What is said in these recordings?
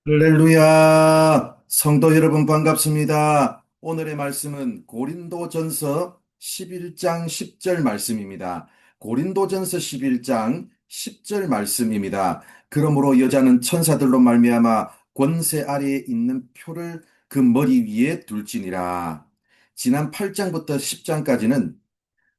할렐루야! 성도 여러분 반갑습니다. 오늘의 말씀은 고린도전서 11장 10절 말씀입니다. 고린도전서 11장 10절 말씀입니다. 그러므로 여자는 천사들로 말미암아 권세 아래에 있는 표를 그 머리 위에 둘지니라. 지난 8장부터 10장까지는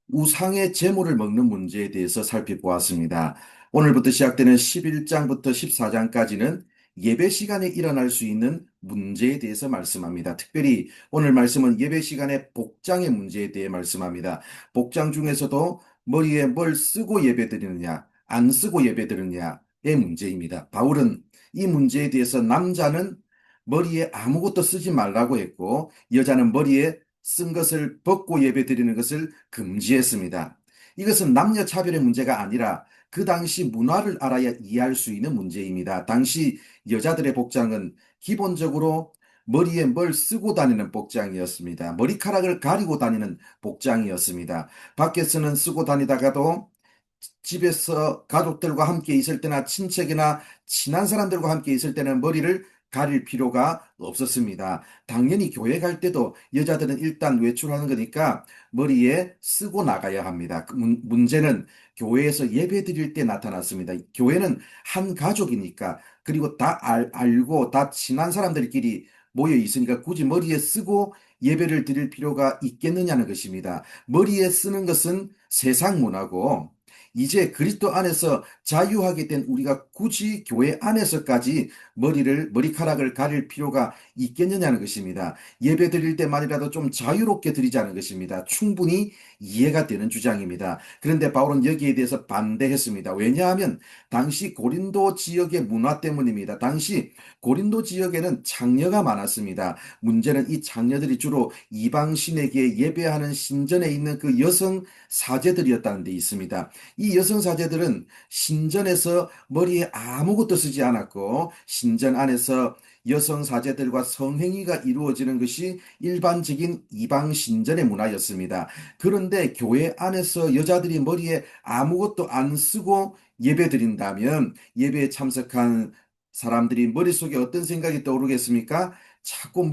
우상의 제물을 먹는 문제에 대해서 살펴보았습니다. 오늘부터 시작되는 11장부터 14장까지는 예배 시간에 일어날 수 있는 문제에 대해서 말씀합니다. 특별히 오늘 말씀은 예배 시간의 복장의 문제에 대해 말씀합니다. 복장 중에서도 머리에 뭘 쓰고 예배 드리느냐, 안 쓰고 예배 드리느냐의 문제입니다. 바울은 이 문제에 대해서 남자는 머리에 아무것도 쓰지 말라고 했고, 여자는 머리에 쓴 것을 벗고 예배드리는 것을 금지했습니다. 이것은 남녀 차별의 문제가 아니라 그 당시 문화를 알아야 이해할 수 있는 문제입니다. 당시 여자들의 복장은 기본적으로 머리에 뭘 쓰고 다니는 복장이었습니다. 머리카락을 가리고 다니는 복장이었습니다. 밖에서는 쓰고 다니다가도 집에서 가족들과 함께 있을 때나 친척이나 친한 사람들과 함께 있을 때는 머리를 가릴 필요가 없었습니다. 당연히 교회 갈 때도 여자들은 일단 외출하는 거니까 머리에 쓰고 나가야 합니다. 문제는 교회에서 예배 드릴 때 나타났습니다. 교회는 한 가족이니까, 그리고 다 알고 다 친한 사람들끼리 모여 있으니까 굳이 머리에 쓰고 예배를 드릴 필요가 있겠느냐는 것입니다. 머리에 쓰는 것은 세상 문화고, 이제 그리스도 안에서 자유하게 된 우리가 굳이 교회 안에서까지 머리카락을 가릴 필요가 있겠느냐는 것입니다. 예배 드릴 때만이라도 좀 자유롭게 드리자는 것입니다. 충분히 이해가 되는 주장입니다. 그런데 바울은 여기에 대해서 반대했습니다. 왜냐하면 당시 고린도 지역의 문화 때문입니다. 당시 고린도 지역에는 장녀가 많았습니다. 문제는 이 장녀들이 주로 이방신에게 예배하는 신전에 있는 그 여성 사제들이었다는 데 있습니다. 이 여성 사제들은 신전에서 머리에 아무것도 쓰지 않았고, 신전 안에서 여성 사제들과 성행위가 이루어지는 것이 일반적인 이방 신전의 문화였습니다. 그런데 교회 안에서 여자들이 머리에 아무것도 안 쓰고 예배 드린다면 예배에 참석한 사람들이 머릿속에 어떤 생각이 떠오르겠습니까? 자꾸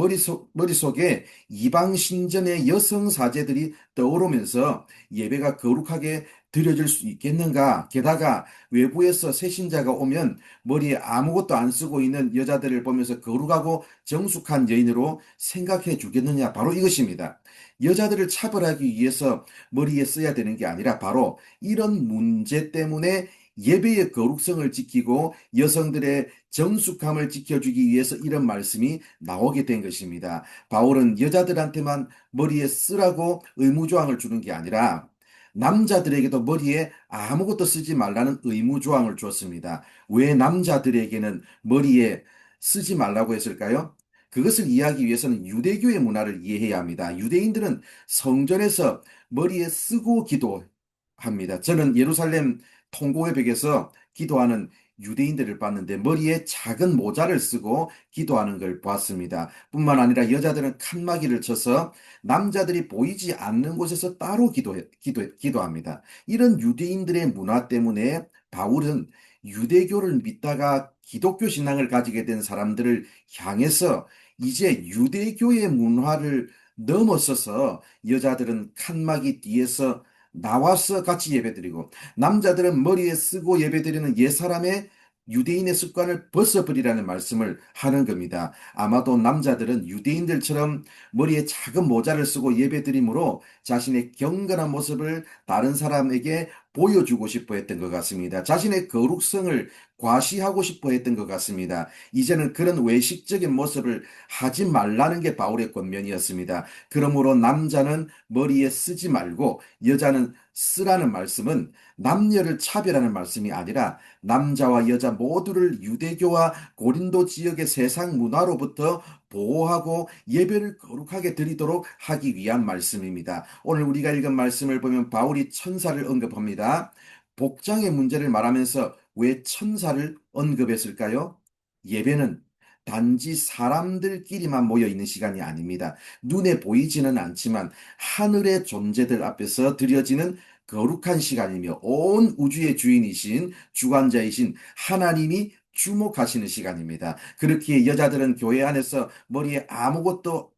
머릿속에 이방 신전의 여성 사제들이 떠오르면서 예배가 거룩하게 드려질 수 있겠는가? 게다가 외부에서 새신자가 오면 머리에 아무것도 안 쓰고 있는 여자들을 보면서 거룩하고 정숙한 여인으로 생각해 주겠느냐? 바로 이것입니다. 여자들을 차별하기 위해서 머리에 써야 되는 게 아니라 바로 이런 문제 때문에 예배의 거룩성을 지키고 여성들의 정숙함을 지켜주기 위해서 이런 말씀이 나오게 된 것입니다. 바울은 여자들한테만 머리에 쓰라고 의무조항을 주는 게 아니라 남자들에게도 머리에 아무것도 쓰지 말라는 의무조항을 주었습니다. 왜 남자들에게는 머리에 쓰지 말라고 했을까요? 그것을 이해하기 위해서는 유대교의 문화를 이해해야 합니다. 유대인들은 성전에서 머리에 쓰고 기도합니다. 저는 예루살렘 통고의 벽에서 기도하는 유대인들을 봤는데 머리에 작은 모자를 쓰고 기도하는 걸 봤습니다. 뿐만 아니라 여자들은 칸막이를 쳐서 남자들이 보이지 않는 곳에서 따로 기도합니다. 이런 유대인들의 문화 때문에 바울은 유대교를 믿다가 기독교 신앙을 가지게 된 사람들을 향해서 이제 유대교의 문화를 넘어서서 여자들은 칸막이 뒤에서 나와서 같이 예배드리고, 남자들은 머리에 쓰고 예배드리는 옛사람의 유대인의 습관을 벗어버리라는 말씀을 하는 겁니다. 아마도 남자들은 유대인들처럼 머리에 작은 모자를 쓰고 예배드림으로 자신의 경건한 모습을 다른 사람에게 보여주고 싶어 했던 것 같습니다. 자신의 거룩성을 과시하고 싶어 했던 것 같습니다. 이제는 그런 외식적인 모습을 하지 말라는 게 바울의 권면이었습니다. 그러므로 남자는 머리에 쓰지 말고 여자는 쓰라는 말씀은 남녀를 차별하는 말씀이 아니라 남자와 여자 모두를 유대교와 고린도 지역의 세상 문화로부터 보호하고 예배를 거룩하게 드리도록 하기 위한 말씀입니다. 오늘 우리가 읽은 말씀을 보면 바울이 천사를 언급합니다. 복장의 문제를 말하면서 왜 천사를 언급했을까요? 예배는 단지 사람들끼리만 모여 있는 시간이 아닙니다. 눈에 보이지는 않지만 하늘의 존재들 앞에서 드려지는 거룩한 시간이며 온 우주의 주인이신 주관자이신 하나님이 주목하시는 시간입니다. 그렇기에 여자들은 교회 안에서 머리에 아무것도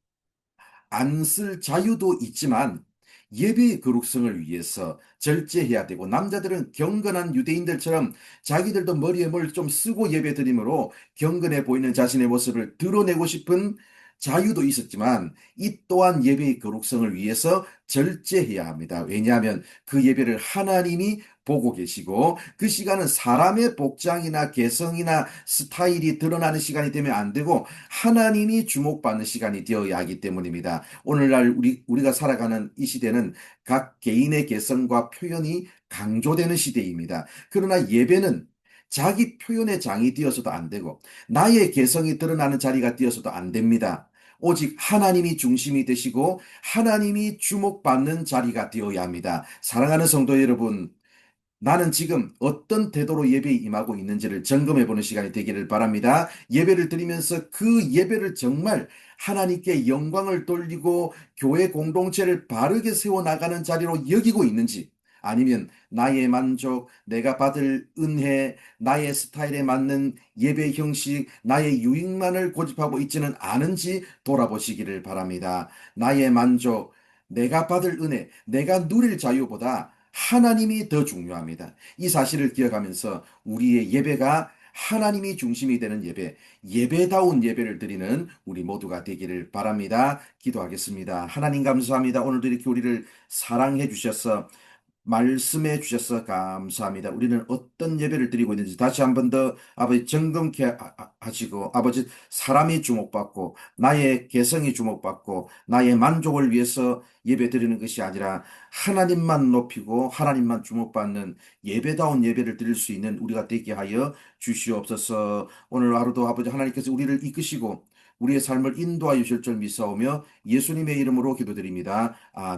안 쓸 자유도 있지만 예배의 거룩성을 위해서 절제해야 되고, 남자들은 경건한 유대인들처럼 자기들도 머리에 뭘 좀 쓰고 예배 드림으로 경건해 보이는 자신의 모습을 드러내고 싶은 자유도 있었지만, 이 또한 예배의 거룩성을 위해서 절제해야 합니다. 왜냐하면 그 예배를 하나님이 보고 계시고, 그 시간은 사람의 복장이나 개성이나 스타일이 드러나는 시간이 되면 안 되고 하나님이 주목받는 시간이 되어야 하기 때문입니다. 오늘날 우리가 살아가는 이 시대는 각 개인의 개성과 표현이 강조되는 시대입니다. 그러나 예배는 자기 표현의 장이 되어서도 안 되고 나의 개성이 드러나는 자리가 되어서도 안 됩니다. 오직 하나님이 중심이 되시고 하나님이 주목받는 자리가 되어야 합니다. 사랑하는 성도 여러분, 나는 지금 어떤 태도로 예배에 임하고 있는지를 점검해 보는 시간이 되기를 바랍니다. 예배를 드리면서 그 예배를 정말 하나님께 영광을 돌리고 교회 공동체를 바르게 세워나가는 자리로 여기고 있는지, 아니면 나의 만족, 내가 받을 은혜, 나의 스타일에 맞는 예배 형식, 나의 유익만을 고집하고 있지는 않은지 돌아보시기를 바랍니다. 나의 만족, 내가 받을 은혜, 내가 누릴 자유보다 하나님이 더 중요합니다. 이 사실을 기억하면서 우리의 예배가 하나님이 중심이 되는 예배, 예배다운 예배를 드리는 우리 모두가 되기를 바랍니다. 기도하겠습니다. 하나님 감사합니다. 오늘도 이렇게 우리를 사랑해 주셔서 말씀해 주셔서 감사합니다. 우리는 어떤 예배를 드리고 있는지 다시 한번 더 아버지 점검케 하시고, 아버지 사람이 주목받고 나의 개성이 주목받고 나의 만족을 위해서 예배 드리는 것이 아니라 하나님만 높이고 하나님만 주목받는 예배다운 예배를 드릴 수 있는 우리가 되게 하여 주시옵소서. 오늘 하루도 아버지 하나님께서 우리를 이끄시고 우리의 삶을 인도하여 주실 줄 믿사오며 예수님의 이름으로 기도드립니다. 아멘.